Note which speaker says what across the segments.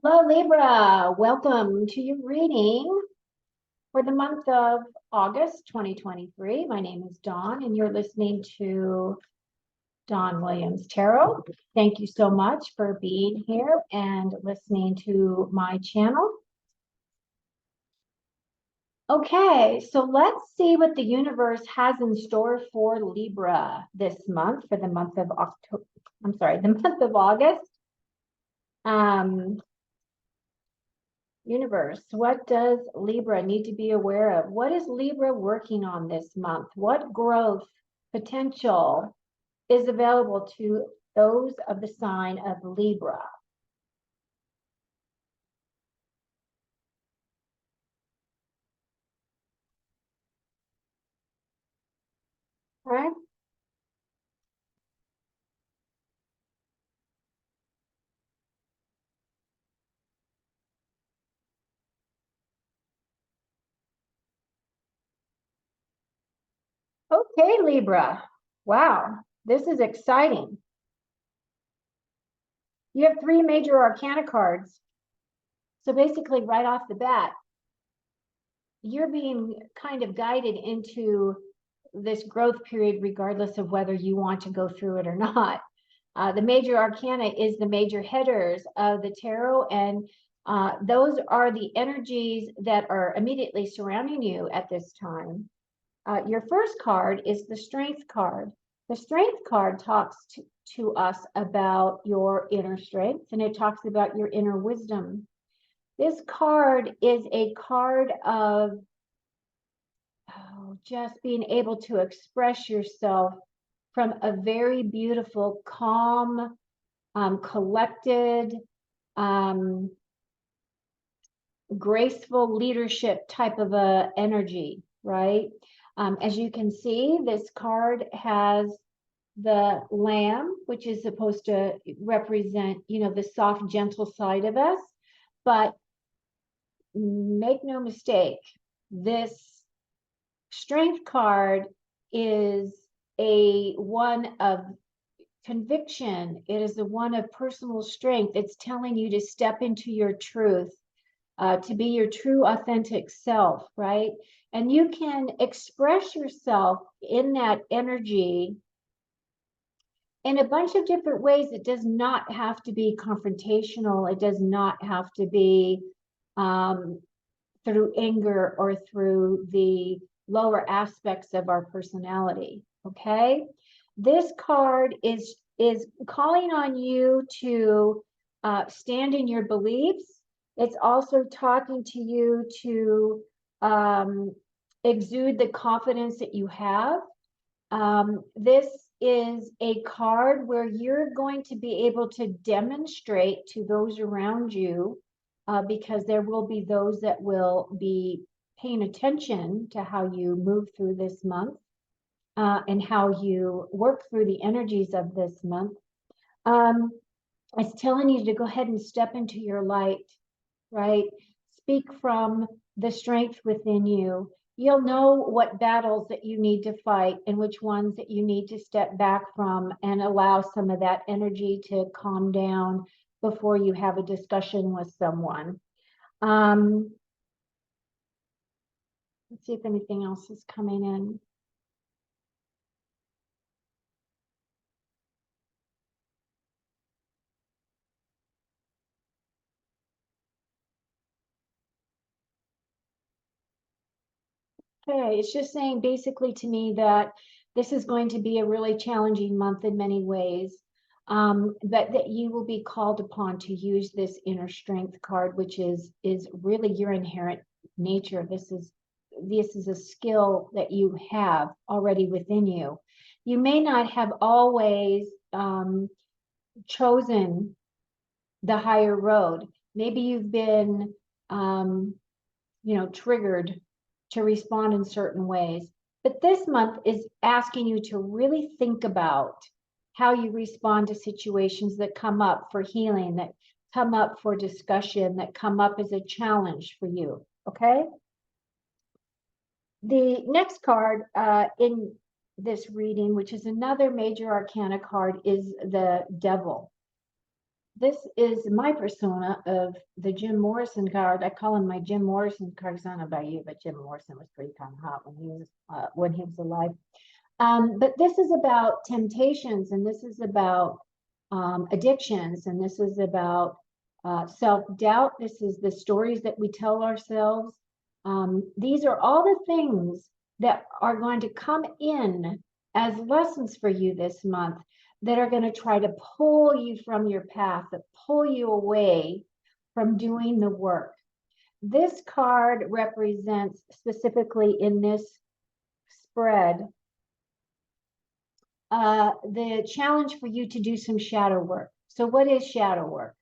Speaker 1: Hello, Libra. Welcome to your reading for the month of August 2023. My name is Dawn, and you're listening to Dawn Williams Tarot. Thank you so much for being here and listening to my channel. Okay, so let's see what the universe has in store for Libra this month, for the month of October. I'm sorry, the month of August. Universe, what does Libra need to be aware of? What is Libra working on this month? What growth potential is available to those of the sign of Libra? All right. Okay, Libra. Wow, this is exciting. You have three major arcana cards. So basically, right off the bat, you're being kind of guided into this growth period, regardless of whether you want to go through it or not. The major arcana is the major headers of the tarot, and those are the energies that are immediately surrounding you at this time. Your first card is the Strength card. The Strength card talks to us about your inner strength, and it talks about your inner wisdom. This card is a card of just being able to express yourself from a very beautiful, calm, collected, graceful leadership type of a energy, right? As you can see, this card has the lamb, which is supposed to represent, the soft, gentle side of us. But make no mistake, this Strength card is a one of conviction. It is the one of personal strength. It's telling you to step into your truth, to be your true, authentic self, right? And you can express yourself in that energy in a bunch of different ways. It does not have to be confrontational. It does not have to be through anger or through the lower aspects of our personality. Okay, this card is calling on you to stand in your beliefs. It's also talking to you to exude the confidence that you have. This is a card where you're going to be able to demonstrate to those around you, because there will be those that will be paying attention to how you move through this month, and how you work through the energies of this month. It's telling you to go ahead and step into your light, right? Speak from the strength within you. You'll know what battles that you need to fight and which ones that you need to step back from and allow some of that energy to calm down before you have a discussion with someone. Let's see if anything else is coming in. Okay, it's just saying basically to me that this is going to be a really challenging month in many ways. That you will be called upon to use this inner strength card, which is really your inherent nature. This is a skill that you have already within you. You may not have always chosen the higher road. Maybe you've been triggered to respond in certain ways. But this month is asking you to really think about how you respond to situations that come up for healing, that come up for discussion, that come up as a challenge for you. Okay? The next card in this reading, which is another major arcana card, is the Devil. This is my persona of the Jim Morrison card. I call him my Jim Morrison card. I don't know about you, but Jim Morrison was pretty kind of hot when he was alive. But this is about temptations, and this is about addictions, and this is about self-doubt. This is the stories that we tell ourselves. These are all the things that are going to come in as lessons for you this month that are going to try to pull you from your path, that pull you away from doing the work. This card represents, specifically in this spread, the challenge for you to do some shadow work. So what is shadow work?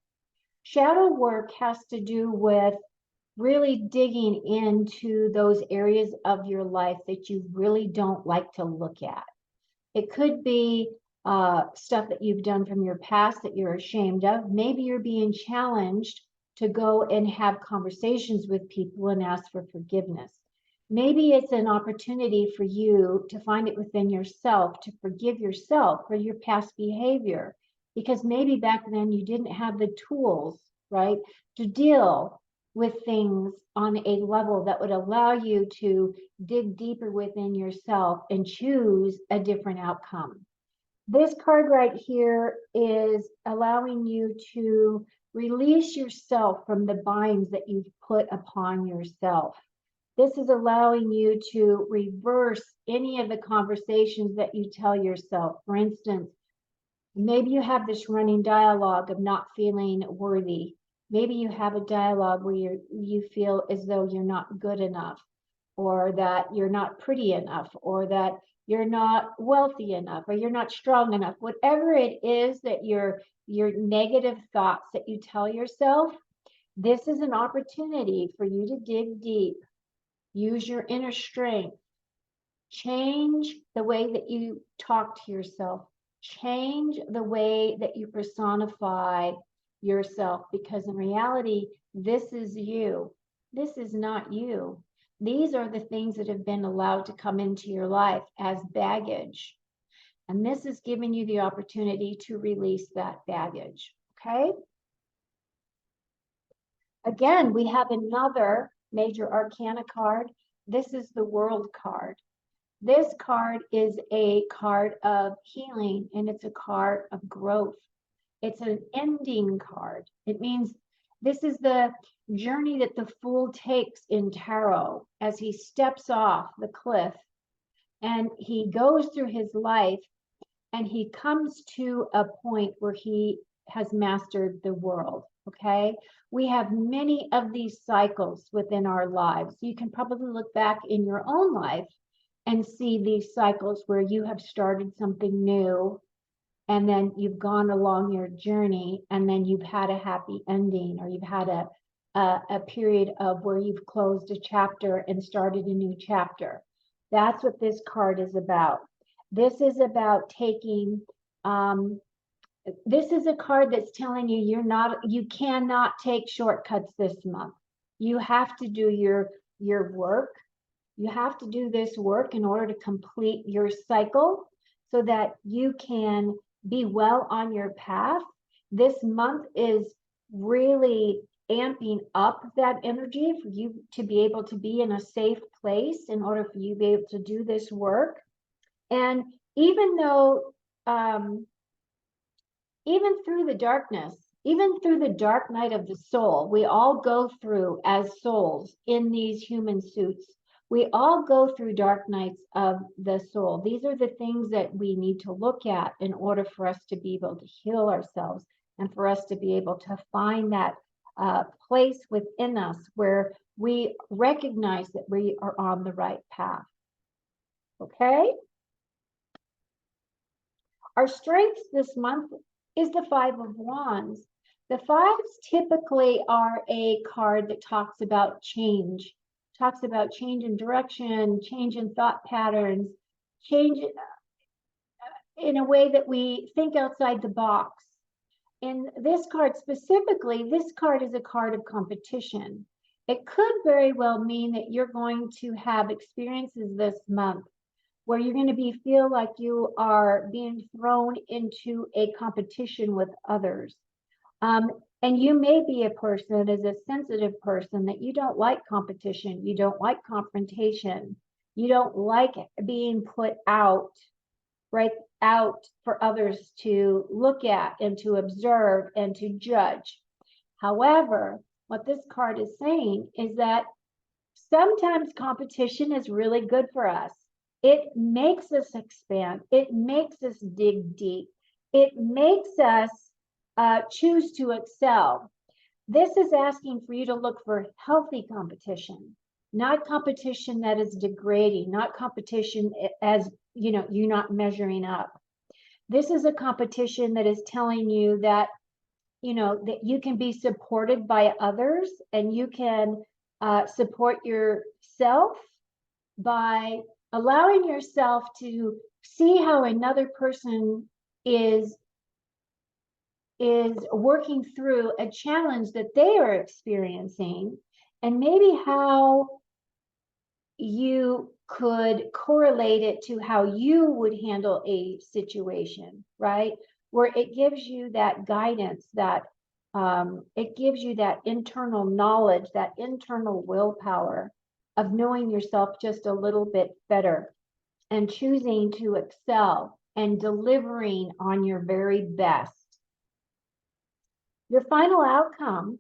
Speaker 1: Shadow work has to do with really digging into those areas of your life that you really don't like to look at. It could be stuff that you've done from your past that you're ashamed of. Maybe you're being challenged to go and have conversations with people and ask for forgiveness. Maybe it's an opportunity for you to find it within yourself, to forgive yourself for your past behavior, because maybe back then you didn't have the tools, right, to deal with things on a level that would allow you to dig deeper within yourself and choose a different outcome. This card right here is allowing you to release yourself from the binds that you've put upon yourself. This is allowing you to reverse any of the conversations that you tell yourself. For instance, maybe you have this running dialogue of not feeling worthy. Maybe you have a dialogue where you feel as though you're not good enough, or that you're not pretty enough, or that you're not wealthy enough, or you're not strong enough. Whatever it is that your negative thoughts that you tell yourself, this is an opportunity for you to dig deep, use your inner strength, change the way that you talk to yourself, change the way that you personify yourself, because in reality, this is you. This is not you. These are the things that have been allowed to come into your life as baggage. And this is giving you the opportunity to release that baggage. Okay? Again, we have another major arcana card. This is the World card. This card is a card of healing, and it's a card of growth. It's an ending card. It means this is the journey that the Fool takes in tarot as he steps off the cliff and he goes through his life and he comes to a point where he has mastered the world. Okay, we have many of these cycles within our lives. You can probably look back in your own life and see these cycles where you have started something new, and then you've gone along your journey, and then you've had a happy ending, or you've had a period of where you've closed a chapter and started a new chapter. That's what this card is about. This is about taking, this is a card that's telling you you cannot take shortcuts this month. You have to do your work. You have to do this work in order to complete your cycle so that you can be well on your path. This month is really amping up that energy for you to be able to be in a safe place in order for you to be able to do this work. And even though, even through the darkness, even through the dark night of the soul, we all go through as souls in these human suits. We all go through dark nights of the soul. These are the things that we need to look at in order for us to be able to heal ourselves and for us to be able to find that place within us where we recognize that we are on the right path. Okay? Our strengths this month is the Five of Wands. The fives typically are a card that talks about change. Talks about change in direction, change in thought patterns, change in a way that we think outside the box. In this card specifically, this card is a card of competition. It could very well mean that you're going to have experiences this month where you're going to feel like you are being thrown into a competition with others. And you may be a person that is a sensitive person that you don't like competition, you don't like confrontation, you don't like being put out, right, out for others to look at and to observe and to judge. However, what this card is saying is that sometimes competition is really good for us. It makes us expand. It makes us dig deep. It makes us choose to excel. This is asking for you to look for healthy competition, not competition that is degrading, not competition as, you know, you're not measuring up. This is a competition that is telling you that, you know, that you can be supported by others and you can support yourself by allowing yourself to see how another person is working through a challenge that they are experiencing, and maybe how you could correlate it to how you would handle a situation, right? Where it gives you that guidance, that it gives you that internal knowledge, that internal willpower of knowing yourself just a little bit better and choosing to excel and delivering on your very best. Your final outcome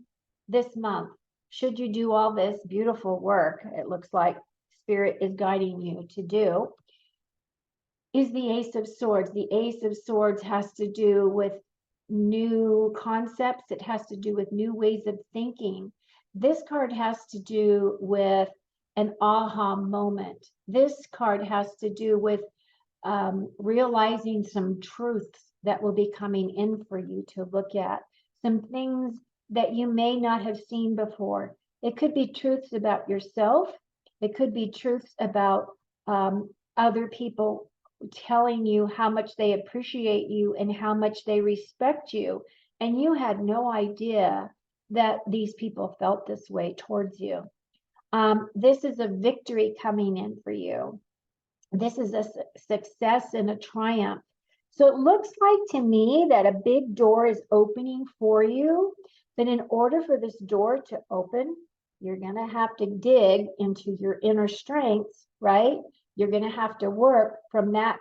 Speaker 1: this month, should you do all this beautiful work, it looks like Spirit is guiding you to do, is the Ace of Swords. The Ace of Swords has to do with new concepts. It has to do with new ways of thinking. This card has to do with an aha moment. This card has to do with realizing some truths that will be coming in for you to look at. Some things that you may not have seen before. It could be truths about yourself. It could be truths about other people telling you how much they appreciate you and how much they respect you. And you had no idea that these people felt this way towards you. This is a victory coming in for you. This is a success and a triumph. So it looks like to me that a big door is opening for you. But in order for this door to open, you're going to have to dig into your inner strengths, right? You're going to have to work from that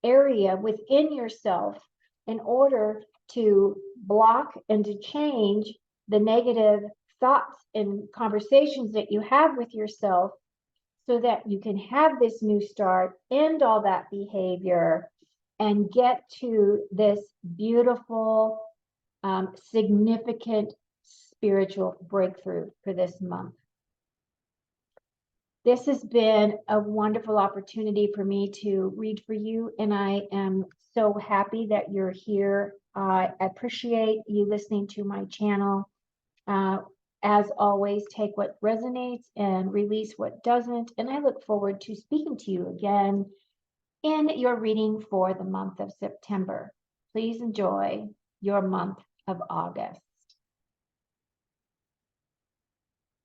Speaker 1: area within yourself in order to block and to change the negative thoughts and conversations that you have with yourself, so that you can have this new start, end all that behavior, and get to this beautiful, significant spiritual breakthrough for this month. This has been a wonderful opportunity for me to read for you, and I am so happy that you're here. I appreciate you listening to my channel. As always, take what resonates and release what doesn't. And I look forward to speaking to you again in your reading for the month of September. Please enjoy your month of August.